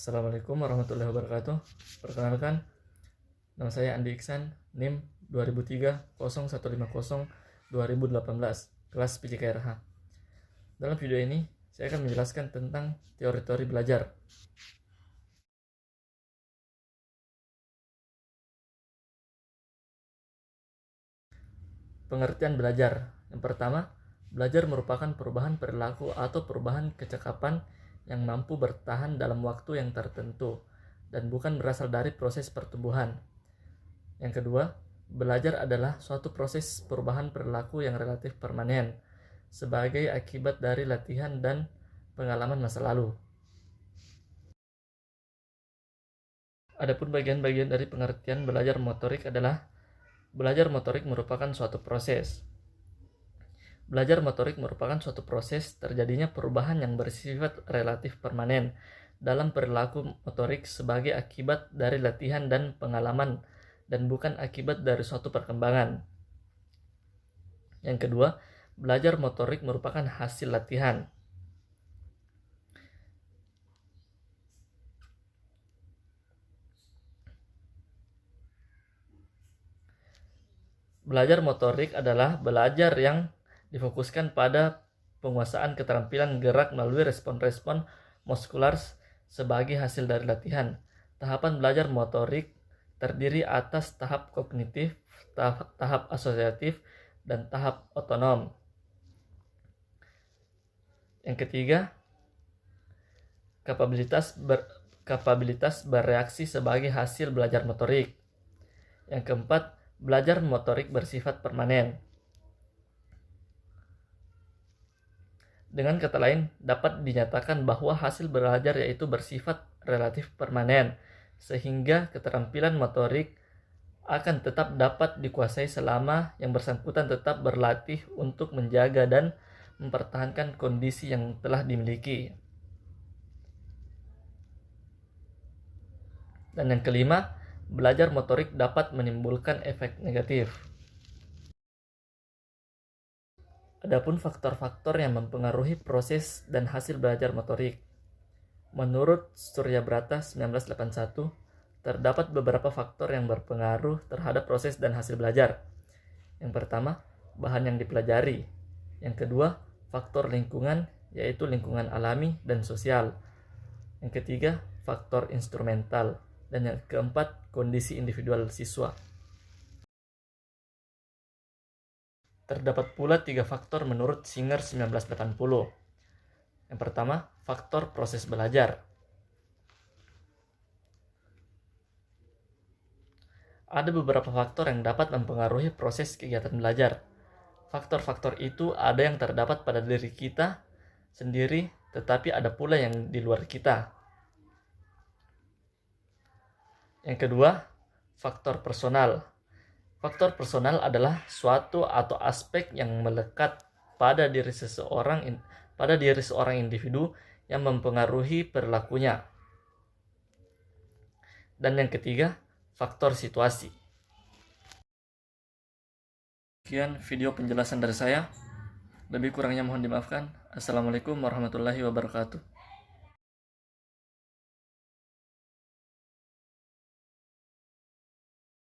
Assalamualaikum warahmatullahi wabarakatuh. Perkenalkan, nama saya Andi Iksan, NIM 2003-0150-2018, kelas PJKRH. Dalam video ini, saya akan menjelaskan tentang teori-teori belajar. Pengertian belajar. Yang pertama, belajar merupakan perubahan perilaku atau perubahan kecakapan yang mampu bertahan dalam waktu yang tertentu dan bukan berasal dari proses pertumbuhan. Yang kedua, belajar adalah suatu proses perubahan perilaku yang relatif permanen sebagai akibat dari latihan dan pengalaman masa lalu. Adapun bagian-bagian dari pengertian belajar motorik adalah belajar motorik merupakan suatu proses. Belajar motorik merupakan suatu proses terjadinya perubahan yang bersifat relatif permanen dalam perilaku motorik sebagai akibat dari latihan dan pengalaman dan bukan akibat dari suatu perkembangan. Yang kedua, belajar motorik merupakan hasil latihan. Belajar motorik adalah belajar yang difokuskan pada penguasaan keterampilan gerak melalui respon-respon muskular sebagai hasil dari latihan. Tahapan belajar motorik terdiri atas tahap kognitif, tahap asosiatif, dan tahap otonom. Yang ketiga, kapabilitas bereaksi sebagai hasil belajar motorik. Yang keempat, belajar motorik bersifat permanen. Dengan kata lain, dapat dinyatakan bahwa hasil belajar yaitu bersifat relatif permanen, sehingga keterampilan motorik akan tetap dapat dikuasai selama yang bersangkutan tetap berlatih untuk menjaga dan mempertahankan kondisi yang telah dimiliki. Dan yang kelima, belajar motorik dapat menimbulkan efek negatif. Adapun faktor-faktor yang mempengaruhi proses dan hasil belajar motorik. Menurut Suryabrata 1981, terdapat beberapa faktor yang berpengaruh terhadap proses dan hasil belajar. Yang pertama, bahan yang dipelajari. Yang kedua, faktor lingkungan, yaitu lingkungan alami dan sosial. Yang ketiga, faktor instrumental. Dan yang keempat, kondisi individual siswa. Terdapat pula 3 faktor menurut Singer 1980. Yang pertama, faktor proses belajar. Ada beberapa faktor yang dapat mempengaruhi proses kegiatan belajar. Faktor-faktor itu ada yang terdapat pada diri kita sendiri, tetapi ada pula yang di luar kita. Yang kedua, faktor personal. Faktor personal adalah suatu atau aspek yang melekat pada diri seorang individu yang mempengaruhi perilakunya. Dan yang ketiga, faktor situasi. Sekian video penjelasan dari saya. Lebih kurangnya mohon dimaafkan. Assalamualaikum warahmatullahi wabarakatuh.